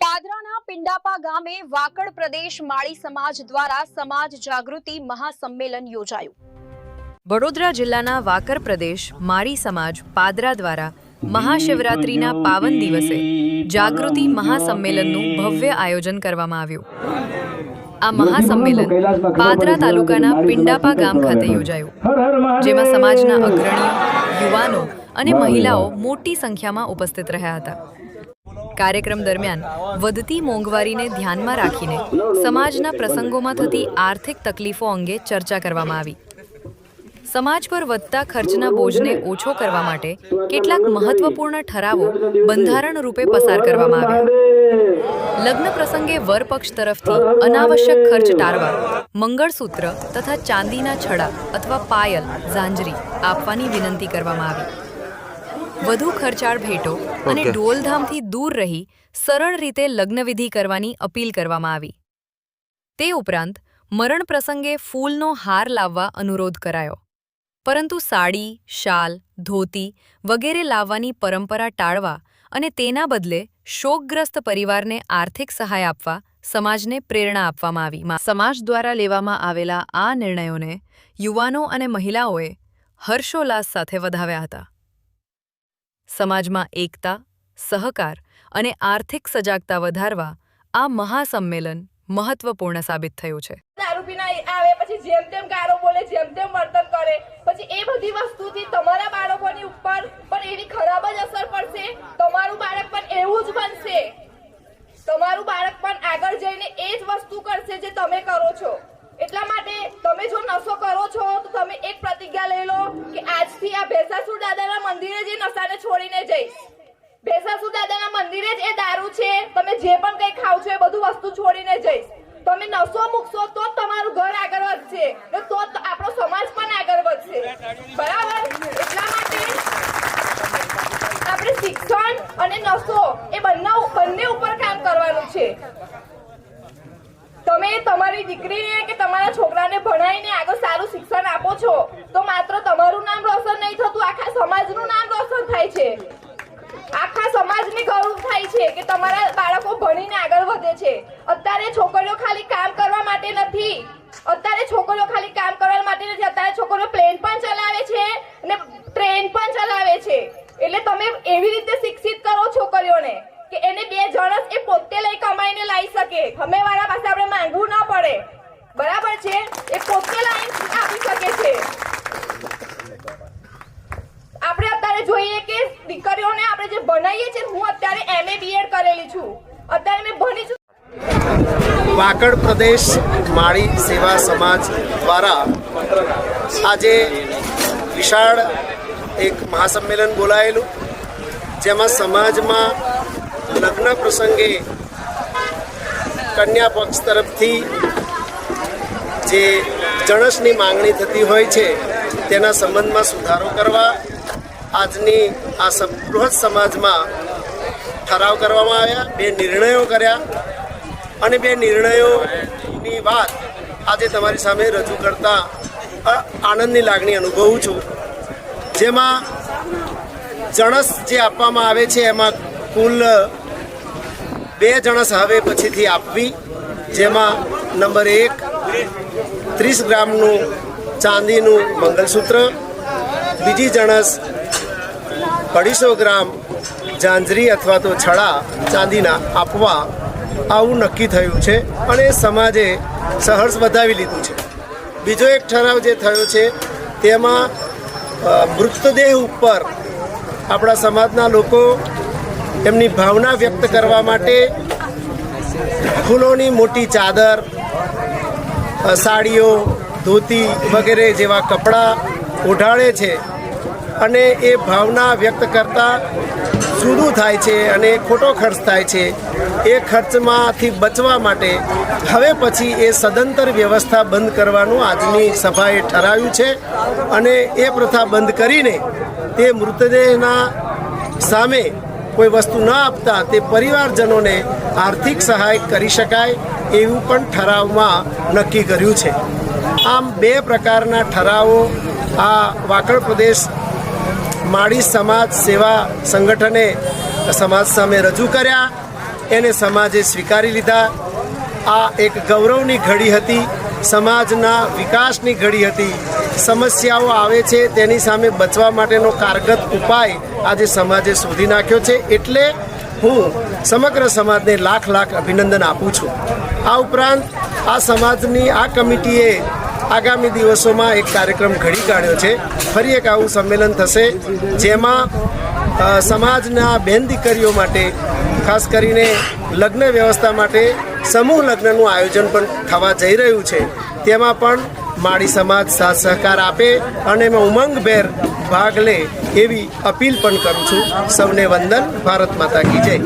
પાદરાના પિંડાપા ગામે વાકડ પ્રદેશ માળી સમાજ દ્વારા સમાજ જાગૃતિ મહાસંમેલન યોજાયું। વડોદરા જિલ્લાના વાકર પ્રદેશ માળી સમાજ પાદરા દ્વારા મહાશિવરાત્રિના પાવન દિવસે જાગૃતિ મહાસંમેલનનું ભવ્ય આયોજન કરવામાં આવ્યું। આ મહાસંમેલન પાદરા તાલુકાના પિંડાપા ગામ ખાતે યોજાયું, જેમાં સમાજના અગ્રણીઓ, યુવાનો અને મહિલાઓ મોટી સંખ્યામાં ઉપસ્થિત રહ્યા હતા। કાર્યક્રમ દરમિયાન વધતી મોંઘવારીને ધ્યાનમાં રાખીને સમાજના પ્રસંગોમાં થતી આર્થિક તકલીફો અંગે ચર્ચા કરવામાં આવી। સમાજ પર વધતા ખર્ચના બોજને ઓછો કરવા માટે કેટલાક મહત્વપૂર્ણ ઠરાવો બંધારણ રૂપે પસાર કરવામાં આવ્યા। લગ્ન પ્રસંગે વર પક્ષ તરફથી અનાવશ્યક ખર્ચ ટાળવા મંગળસૂત્ર તથા ચાંદીના છડા અથવા પાયલ ઝાંઝરી આપવાની વિનંતી કરવામાં આવી। વધુ ખર્ચાળ ભેટો અને ઢોલધામથી દૂર રહી સરળ રીતે લગ્નવિધિ કરવાની અપીલ કરવામાં આવી। તે ઉપરાંત મરણ પ્રસંગે ફૂલનો હાર લાવવા અનુરોધ કરાયો, પરંતુ સાડી, શાલ, ધોતી વગેરે લાવવાની પરંપરા ટાળવા અને તેના બદલે શોકગ્રસ્ત પરિવારને આર્થિક સહાય આપવા સમાજને પ્રેરણા આપવામાં આવી। સમાજ દ્વારા લેવામાં આવેલા આ નિર્ણયોને યુવાનો અને મહિલાઓએ હર્ષોલ્લાસ સાથે વધાવ્યા હતા। સમાજમાં એકતા, સહકાર અને આર્થિક સજાગતા વધારવા આ મહાસંમેલન મહત્વપૂર્ણ સાબિત થયું છે। દારૂ પીને આવે પછી જેમ તેમ ગાળો બોલે, જેમ તેમ વર્તન કરે, પછી એ બધી વસ્તુથી તમારા બાળકોની ઉપર પણ એવી ખરાબ જ અસર પડશે। તમારું બાળક પણ એવું જ બનશે, તમારું બાળક પણ આગળ જઈને એ જ વસ્તુ કરશે જે તમે કરો છો। એટલા માટે તમે જો નશો કરો છો તો તમે એક પ્રતિજ્ઞા લઈ લો કે આજથી આ ભેસાસુર દાદાના મંદિરે જ નશાને છોડીને જઈશ। ભેસાસુર દાદાના મંદિરે જ એ દારૂ છે, તમે જે પણ કંઈ ખાવ છો એ બધું વસ્તુ છોડીને જઈશ। તમે નશો મૂકશો તો જ તમારું ઘર આગળ વધશે ને તો જ આપણો સમાજ પણ આગળ વધશે, બરાબર? એટલા માટે આપણે શિક્ષણ અને નશો એ બંને ઉપર કામ કરવાનું છે। તમે તમારી દીકરીને કે તમારા છોકરાને ભણાવીને આગળ સારું શિક્ષણ આપો છો તો માત્ર તમારું નામ રોશન નહીં થતું, આખા સમાજનું નામ રોશન થાય છે। આખા સમાજને ગૌરવ થાય છે કે તમારા બાળકો ભણીને આગળ વધે છે। અત્યારે છોકરીઓ ખાલી કામ કરવા માટે નથી, અત્યારે છોકરીઓ પ્લેન પણ ચલાવે છે અને ટ્રેન પણ ચલાવે છે। એટલે તમે એવી રીતે શિક્ષિત કરો છોકરીઓને કે એને બે જણસ એ પોતે લઈ કમાઈને લાવી શકે, હમેવાળા પાસે આપણે માંગવું ન પડે, બરાબર છે? એ પોતે લાવીને આપી શકે છે। આપણે અત્યારે જોઈએ કે દીકરીઓને આપણે જે ભણાવીએ છીએ, હું અત્યારે MA BEd કરેલી છું, અત્યારે મેં ભણી છું। વાકડ પ્રદેશ માળી સેવા સમાજ દ્વારા આજે વિશાળ એક મહાસંમેલન બોલાયેલું, જેમાં સમાજમાં લગ્ન પ્રસંગે કન્યા પક્ષ તરફથી જે જણસની માંગણી થતી હોય છે તેના સંબંધમાં સુધારો કરવા આજની આ બૃહદ સમાજમાં ઠરાવ કરવામાં આવ્યા। 2 નિર્ણયો કર્યા અને 2 નિર્ણયોની વાત આજે તમારી સામે રજૂ કરતા આનંદની લાગણી અનુભવું છું। જેમાં જણસ જે આપવામાં આવે છે એમાં કુલ 2 જણસ હવે પછીથી આપવી, જેમાં નંબર 1 30 ગ્રામનું ચાંદીનું મંગલસૂત્ર, બીજી જણસ 250 ગ્રામ ઝાંઝરી અથવા તો છડા ચાંદીના આપવા આવું નક્કી થયું છે અને સમાજે સહર્ષ વધાવી લીધું છે। બીજો એક ઠરાવ જે થયો છે તેમાં મૃતદેહ ઉપર આપણા સમાજના લોકો એમની ભાવના વ્યક્ત કરવા માટે ફૂલોની મોટી ચાદર, સાડીઓ, ધોતી વગેરે જેવા કપડાં ઓઢાડે છે અને એ ભાવના વ્યક્ત કરતાં જુદું થાય છે અને ખોટો ખર્ચ થાય છે। એ ખર્ચમાંથી બચવા માટે હવે પછી એ સદંતર વ્યવસ્થા બંધ કરવાનું આજની સભાએ ઠરાવ્યું છે અને એ પ્રથા બંધ કરીને તે મૃતદેહના સામે કોઈ વસ્તુ ન આપતા તે પરિવારજનોને આર્થિક સહાય કરી શકાય એવું પણ ઠરાવમાં નક્કી કર્યું છે। આમ 2 પ્રકારના ઠરાવો આ વાકડ પ્રદેશ માળી સમાજ સેવા સંગઠને સમાજ સામે રજૂ કર્યા એને સમાજે સ્વીકારી લીધા. આ એક ગૌરવની ઘડી હતી, સમાજના વિકાસની ઘડી હતી. સમસ્યાઓ આવે છે તેની સામે બચવા માટેનો કારગત ઉપાય આજે સમાજે શોધી નાખ્યો છે. એટલે હું સમગ્ર સમાજને લાખ લાખ અભિનંદન આપું છું. આ ઉપરાંત આ સમાજની આ કમિટીએ આગામી દિવસોમાં એક કાર્યક્રમ ઘડી કાઢ્યો છે. ફરી એક આવું સંમેલન થશે જેમાં સમાજના બેન દીકરીઓ માટે ખાસ કરીને લગ્ન વ્યવસ્થા માટે સમૂહ લગ્નનું આયોજન પણ થવા જઈ રહ્યું છે. તેમાં પણ માળી સમાજ સાથ સહકાર આપે અને એમાં ઉમંગભેર ભાગ લે એવી અપીલ પણ કરું છું. સૌને વંદન. ભારત માતા કી જય.